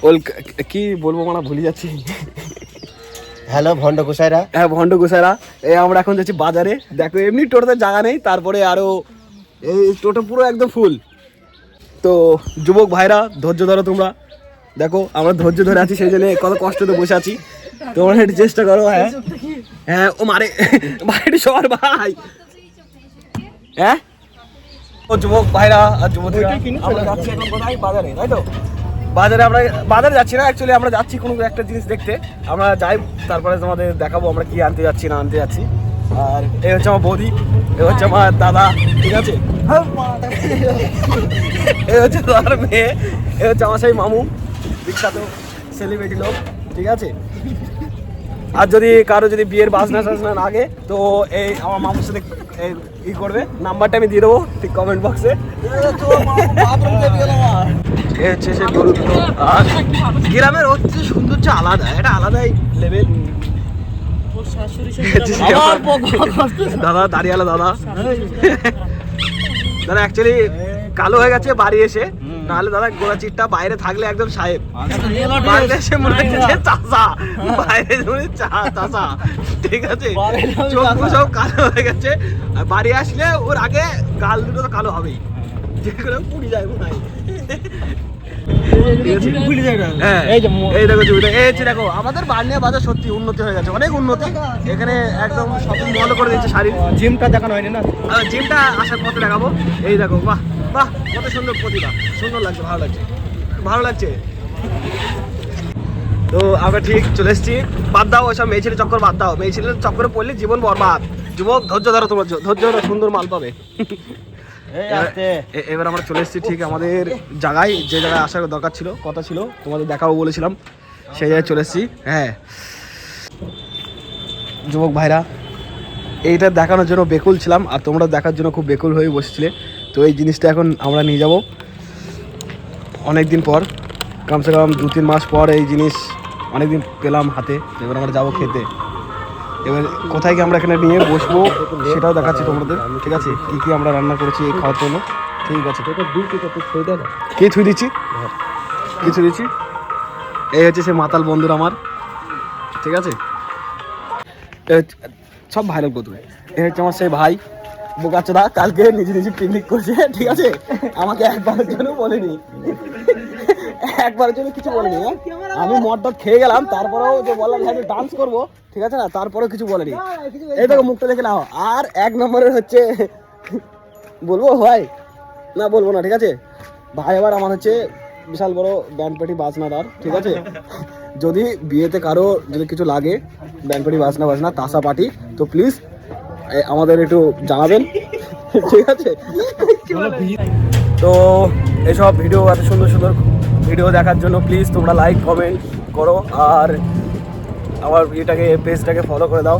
ওল কি বলবো মানে ভুলে যাচ্ছি। হ্যালো ভন্ড গোসাইরা। হ্যাঁ ভন্ড গোসাইরা, এই আমরা এখন যাচ্ছি বাজারে। দেখো এমনি টোটোতে জায়গা নেই, তারপরে আরো এই টোটো পুরো একদম ফুল। তো যুবক ভাইরা ধৈর্য ধরো তোমরা, দেখো আমরা ধৈর্য ধরে আছি, সেই জন্য কত কষ্টতে বসে আছি। তোমরা একটু চেষ্টা করো। হ্যাঁ হ্যাঁ ও মারে ভাই সর ভাই। হ্যাঁ ও যুবক ভাইরা আর যুবতীরা আমরা যাচ্ছি এখন কোথায়? বাজারে, তাই তো? বাজারে আমরা বাজারে যাচ্ছি না, অ্যাকচুয়ালি আমরা যাচ্ছি কোনো একটা জিনিস দেখতে। আমরা যাই, তারপরে তোমাদের দেখাবো আমরা কি আনতে যাচ্ছি না আনতে যাচ্ছি। আর এই হচ্ছে আমার বৌদি, এই হচ্ছে আমার দাদা, ঠিক আছে? এই হচ্ছে দাদার মেয়ে, এই হচ্ছে আমার সেই মামু, বিখ্যাত সেলিব্রিটি লোক, ঠিক আছে? আর যদি কারো যদি বিয়ের বাজনা টাজনা লাগে তো এই আমার মামুর সাথে ই করবে, নাম্বারটা আমি দিয়ে দেবো ঠিক কমেন্ট বক্সে। হচ্ছে সে গরু। আর গ্রামের হচ্ছে সৌন্দর্য আলাদা, এটা আলাদাই লেভেল। দাদা দাঁড়িয়ালা দাদা, দাদা অ্যাকচুয়ালি কালো হয়ে গেছে বাড়ি এসে, নাহলে দাদা গোড়া চিটটা বাইরে থাকলে একদম সাহেব, বাইরে এসে মনে হচ্ছে চাষা, বাইরে চাষা, ঠিক আছে? চোখ সব কালো হয়ে গেছে, আর বাড়ি আসলে ওর আগে গাল দুটো তো কালো হবেই, যে কোনো পুড়ি যায় মনে হয়। এই দেখো ছবিটা, এই দেখো আমাদের বার্নিয়া বাজার সত্যি উন্নতি হয়ে গেছে, অনেক উন্নতি। এখানে একদম শপিং মল করে দিচ্ছে শাড়ির। জিমটা দেখানো হয়নি না, জিমটা আসার পথে দেখাবো। এই দেখো, বাহ বাহ কত সুন্দর প্রতিভা, সুন্দর লাগছে, ভালো লাগছে, ভালো লাগছে। তো আমরা ঠিক চলে এসেছি। বাদ দাও ওইসব মেয়ে ছেলে চক্কর, বাদ দাও, মেয়ে ছেলের চক্করে পড়লে জীবন বরবাদ। যুবক ধৈর্য ধরো, তোমার ধৈর্য ধরো, সুন্দর মাল পাবে। এবার আমরা চলে এসেছি ঠিক আমাদের জায়গায়, যে জায়গায় আসার দরকার ছিল, কথা ছিল তোমাদের দেখাবো বলেছিলাম, সেই জায়গায় চলে এসেছি। হ্যাঁ যুবক ভাইরা, এইটা দেখানোর জন্য বেকুল ছিলাম, আর তোমরা দেখার জন্য খুব বেকুল হয়ে বসেছিলে। তো এই জিনিসটা এখন আমরা নিয়ে যাব অনেক দিন পর, কমসে কম 2-3 মাস পর এই জিনিস অনেকদিন পেলাম হাতে। এবার আমরা যাবো খেতে। এবার কোথায় কি আমরা এখানে নিয়ে বসবো সেটাও দেখাচ্ছি তোমাদের, ঠিক আছে? কী কী আমরা রান্না করেছি এই খাওয়ার জন্য, ঠিক আছে? কি থুই দিচ্ছি, কি থুই দিচ্ছি? এই হচ্ছে সে মাতাল বন্ধুরা আমার, ঠিক আছে? সব ভাইরাল করতে। এই হচ্ছে আমার সেই ভাই বোকাচোদা, কালকে নিজে নিজে পিকনিক করছে, ঠিক আছে? আমাকে একবারের জন্য বলেনি, একবারের জন্য কিছু বলেনি। আমি মদ খেয়ে গেলাম, তারপরেও যে বললাম আমি ডান্স করবো, ঠিক আছে না, তারপরেও কিছু বলেনি। এই দেখো মুখটা দেখে নাও। আর 1 নম্বরের হচ্ছে, বলবো ভাই? না বলবো না, ঠিক আছে? ভাই আবার আমার হচ্ছে বিশাল বড় ব্যান্ড পার্টি বাজনাদার, ঠিক আছে? যদি বিয়েতে কারো যদি কিছু লাগে, ব্যান্ড পার্টি বাজনা তাসা পার্টি, তো প্লিজ আমাদের একটু জানাবেন, ঠিক আছে? তো এসব ভিডিও, এত সুন্দর সুন্দর ভিডিও দেখার জন্য প্লিজ তোমরা লাইক কমেন্ট করো, আর আমার পেজটাকে ফলো করে দাও।